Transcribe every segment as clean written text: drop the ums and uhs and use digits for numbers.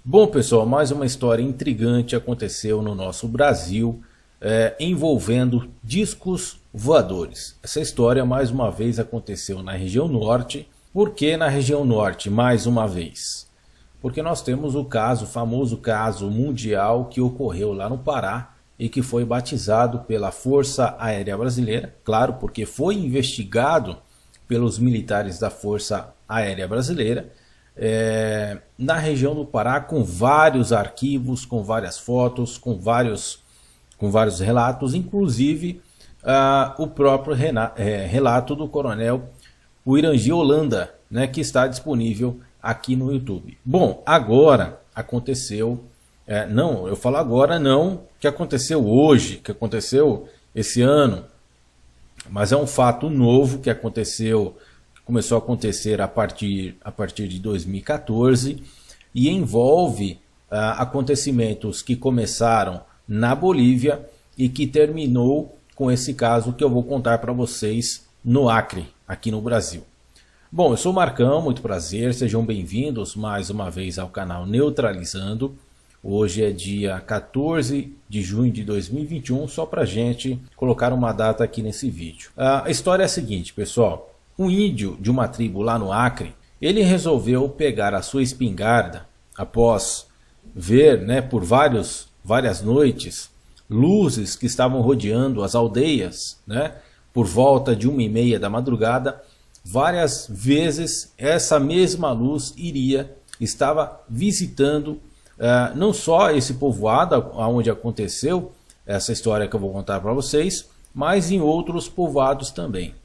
Bom, pessoal, mais uma história intrigante aconteceu no nosso Brasil, envolvendo discos voadores. Essa história mais uma vez aconteceu na região norte. Por que na região norte mais uma vez? Porque nós temos o famoso caso mundial que ocorreu lá no Pará e que foi batizado pela Força Aérea Brasileira, claro, porque foi investigado pelos militares da Força Aérea Brasileira, na região do Pará, com vários arquivos, com várias fotos, com vários relatos, inclusive o próprio relato do coronel Uirangi Holanda, né, que está disponível aqui no YouTube. Bom, agora aconteceu, não, eu falo agora não que aconteceu hoje, que aconteceu esse ano, mas é um fato novo que aconteceu, começou a acontecer a partir de 2014 e envolve acontecimentos que começaram na Bolívia e que terminou com esse caso que eu vou contar para vocês no Acre, aqui no Brasil. Bom, eu sou o Marcão, muito prazer, sejam bem-vindos mais uma vez ao canal Neutralizando. Hoje é dia 14 de junho de 2021, só para a gente colocar uma data aqui nesse vídeo. A história é a seguinte, pessoal. Um índio de uma tribo lá no Acre, ele resolveu pegar a sua espingarda após ver, né, por várias noites, luzes que estavam rodeando as aldeias, né, por volta de 1h30 da madrugada. Várias vezes essa mesma luz estava visitando não só esse povoado onde aconteceu essa história que eu vou contar para vocês, mas em outros povoados também.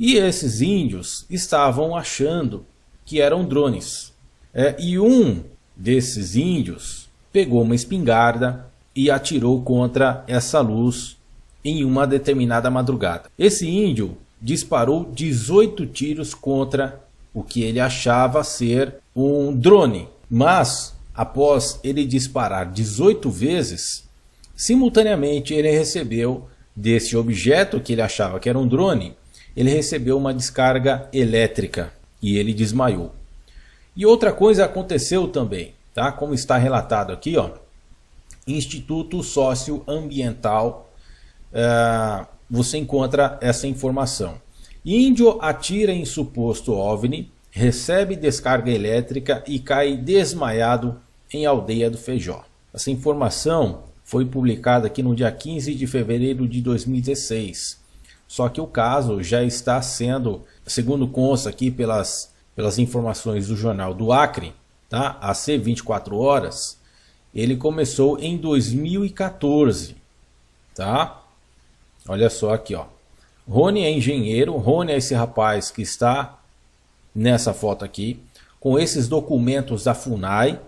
E esses índios estavam achando que eram drones. E um desses índios pegou uma espingarda e atirou contra essa luz em uma determinada madrugada. Esse índio disparou 18 tiros contra o que ele achava ser um drone. Mas, após ele disparar 18 vezes, simultaneamente ele recebeu desse objeto que ele achava que era um drone, ele recebeu uma descarga elétrica e ele desmaiou. E outra coisa aconteceu também, tá? Como está relatado aqui, ó, Instituto Socioambiental, você encontra essa informação. Índio atira em suposto OVNI, recebe descarga elétrica e cai desmaiado em aldeia do Feijó. Essa informação foi publicada aqui no dia 15 de fevereiro de 2016. Só que o caso já está sendo, segundo consta aqui pelas informações do jornal do Acre, tá? AC 24 horas, ele começou em 2014, tá? Olha só aqui, ó. Rony é engenheiro, Rony é esse rapaz que está nessa foto aqui, com esses documentos da FUNAI,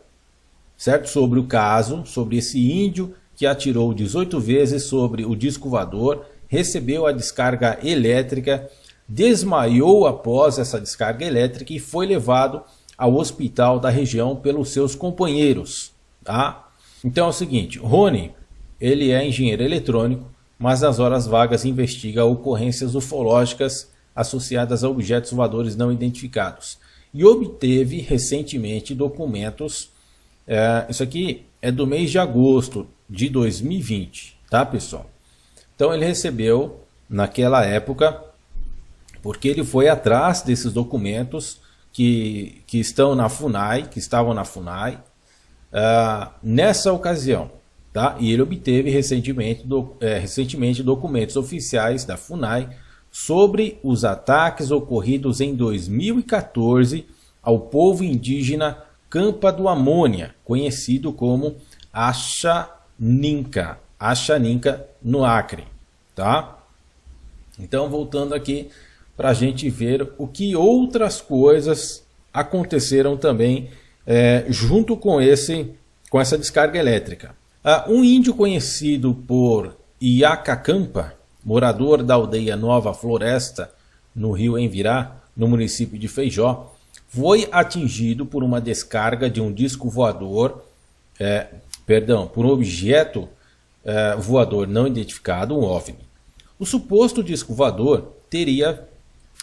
certo? Sobre o caso, sobre esse índio que atirou 18 vezes sobre o disco voador, recebeu a descarga elétrica, desmaiou após essa descarga elétrica e foi levado ao hospital da região pelos seus companheiros, tá? Então é o seguinte, Rony, ele é engenheiro eletrônico, mas nas horas vagas investiga ocorrências ufológicas associadas a objetos voadores não identificados e obteve recentemente documentos, isso aqui é do mês de agosto de 2020, tá, pessoal? Então ele recebeu naquela época, porque ele foi atrás desses documentos que estão na FUNAI, que estavam na FUNAI, nessa ocasião, tá? E ele obteve recentemente documentos oficiais da FUNAI sobre os ataques ocorridos em 2014 ao povo indígena Campa do Amônia, conhecido como Axaninca no Acre, tá? Então, voltando aqui para a gente ver o que outras coisas aconteceram também junto com essa descarga elétrica. Um índio conhecido por Iacacampa, morador da aldeia Nova Floresta, no rio Envirá, no município de Feijó, foi atingido por uma descarga de um disco voador, por um objeto voador não identificado, um OVNI. O suposto disco voador teria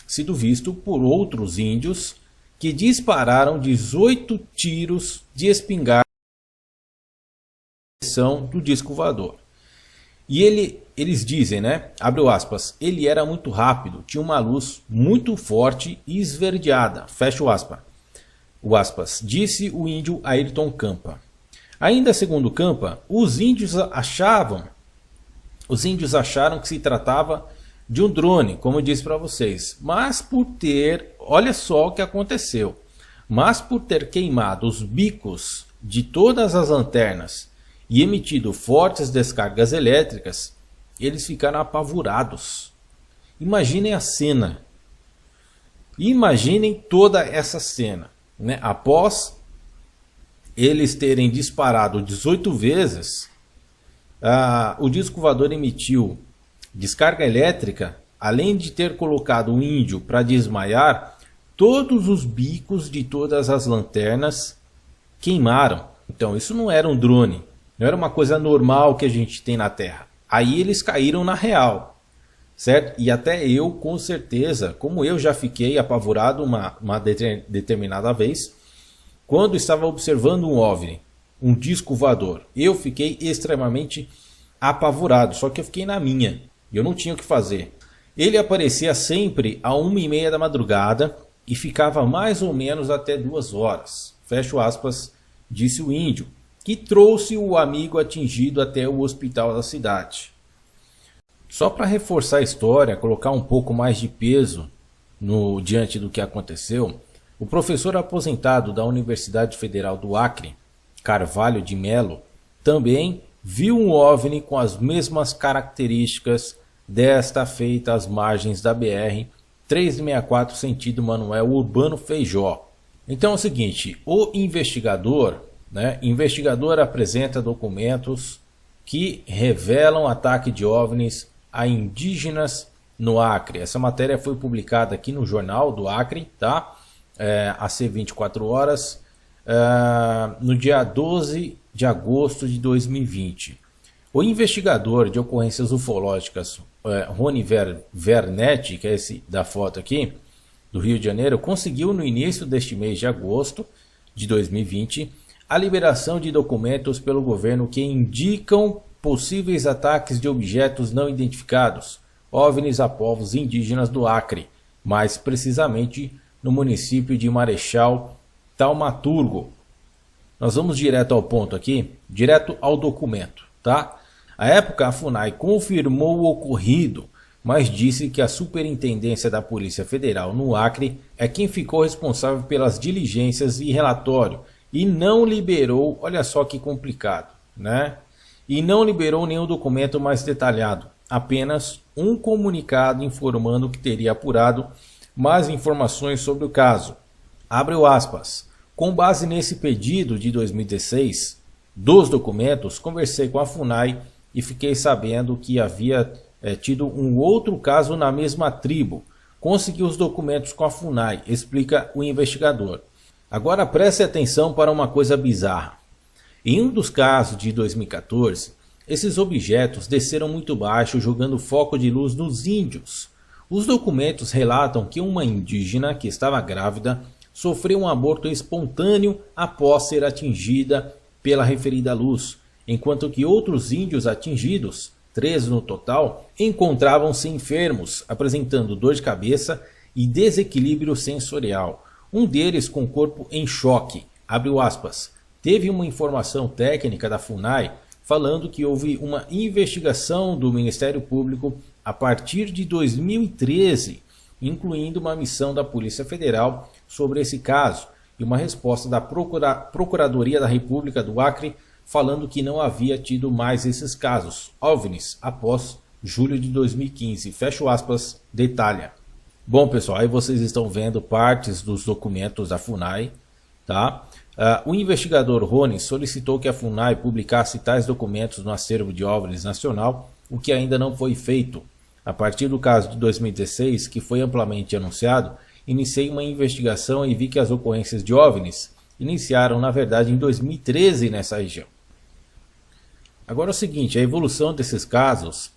sido visto por outros índios que dispararam 18 tiros de espingarda direção do disco voador. E eles dizem, né, abre aspas, ele era muito rápido, tinha uma luz muito forte e esverdeada, fecha o aspas, disse o índio Ayrton Campa. Ainda segundo Campa, os índios acharam que se tratava de um drone, como eu disse para vocês, mas olha só o que aconteceu, mas por ter queimado os bicos de todas as lanternas e emitido fortes descargas elétricas, eles ficaram apavorados. Imaginem a cena. Imaginem toda essa cena, né? Após eles terem disparado 18 vezes, o disco voador emitiu descarga elétrica, além de ter colocado o índio para desmaiar, todos os bicos de todas as lanternas queimaram. Então isso não era um drone, não era uma coisa normal que a gente tem na Terra. Aí eles caíram na real, certo? E até eu, com certeza, como eu já fiquei apavorado uma determinada vez, quando estava observando um OVNI, um disco voador, eu fiquei extremamente apavorado, só que eu fiquei na minha, eu não tinha o que fazer. Ele aparecia sempre a 1h30 da madrugada e ficava mais ou menos até 2 horas, fecha aspas, disse o índio, que trouxe o amigo atingido até o hospital da cidade. Só para reforçar a história, colocar um pouco mais de peso diante do que aconteceu, o professor aposentado da Universidade Federal do Acre, Carvalho de Melo, também viu um OVNI com as mesmas características desta feita às margens da BR 364 sentido Manoel Urbano Feijó. Então é o seguinte, o investigador apresenta documentos que revelam ataque de OVNIs a indígenas no Acre. Essa matéria foi publicada aqui no Jornal do Acre, tá? AC 24 horas, no dia 12 de agosto de 2020. O investigador de ocorrências ufológicas, Rony Vernetti, que é esse da foto aqui, do Rio de Janeiro, conseguiu no início deste mês de agosto de 2020 a liberação de documentos pelo governo que indicam possíveis ataques de objetos não identificados, OVNIs a povos indígenas do Acre, mais precisamente no município de Marechal Taumaturgo. Nós vamos direto ao ponto aqui, direto ao documento, tá? À época, a FUNAI confirmou o ocorrido, mas disse que a Superintendência da Polícia Federal no Acre é quem ficou responsável pelas diligências e relatório e não liberou, olha só que complicado, né? E não liberou nenhum documento mais detalhado, apenas um comunicado informando que teria apurado mais informações sobre o caso. Abre aspas. Com base nesse pedido de 2016 dos documentos, conversei com a FUNAI e fiquei sabendo que havia tido um outro caso na mesma tribo. Consegui os documentos com a FUNAI, explica o investigador. Agora preste atenção para uma coisa bizarra. Em um dos casos de 2014, esses objetos desceram muito baixo, jogando foco de luz nos índios. Os documentos relatam que uma indígena que estava grávida sofreu um aborto espontâneo após ser atingida pela referida luz, enquanto que outros índios atingidos, 13 no total, encontravam-se enfermos, apresentando dor de cabeça e desequilíbrio sensorial. Um deles com o corpo em choque, abre aspas. Teve uma informação técnica da FUNAI falando que houve uma investigação do Ministério Público a partir de 2013, incluindo uma missão da Polícia Federal sobre esse caso e uma resposta da Procuradoria da República do Acre falando que não havia tido mais esses casos, OVNIs, após julho de 2015. Fecha aspas, detalha. Bom, pessoal, aí vocês estão vendo partes dos documentos da FUNAI, tá? O investigador Rony solicitou que a FUNAI publicasse tais documentos no acervo de OVNIs nacional, o que ainda não foi feito. A partir do caso de 2016, que foi amplamente anunciado, iniciei uma investigação e vi que as ocorrências de OVNIs iniciaram, na verdade, em 2013 nessa região. Agora é o seguinte, a evolução desses casos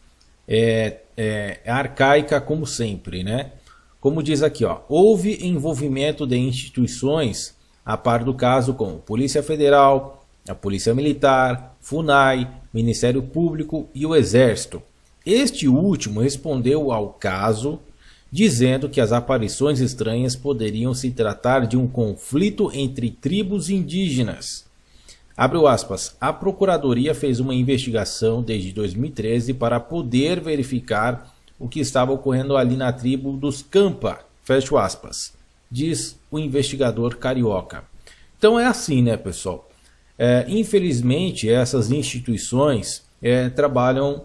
é arcaica como sempre, né? Como diz aqui, ó, houve envolvimento de instituições a par do caso como Polícia Federal, a Polícia Militar, FUNAI, Ministério Público e o Exército. Este último respondeu ao caso, dizendo que as aparições estranhas poderiam se tratar de um conflito entre tribos indígenas. Abre aspas, a Procuradoria fez uma investigação desde 2013 para poder verificar o que estava ocorrendo ali na tribo dos Campa, fecha aspas, diz o investigador carioca. Então é assim, né, pessoal? Infelizmente, essas instituições trabalham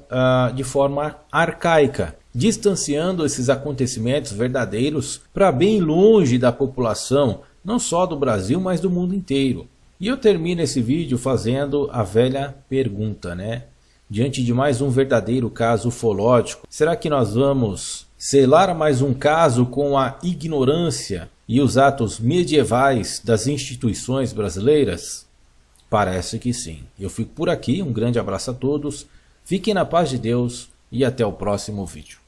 de forma arcaica, distanciando esses acontecimentos verdadeiros para bem longe da população, não só do Brasil, mas do mundo inteiro. E eu termino esse vídeo fazendo a velha pergunta, né? Diante de mais um verdadeiro caso ufológico, será que nós vamos selar mais um caso com a ignorância e os atos medievais das instituições brasileiras? Parece que sim. Eu fico por aqui, um grande abraço a todos, fiquem na paz de Deus e até o próximo vídeo.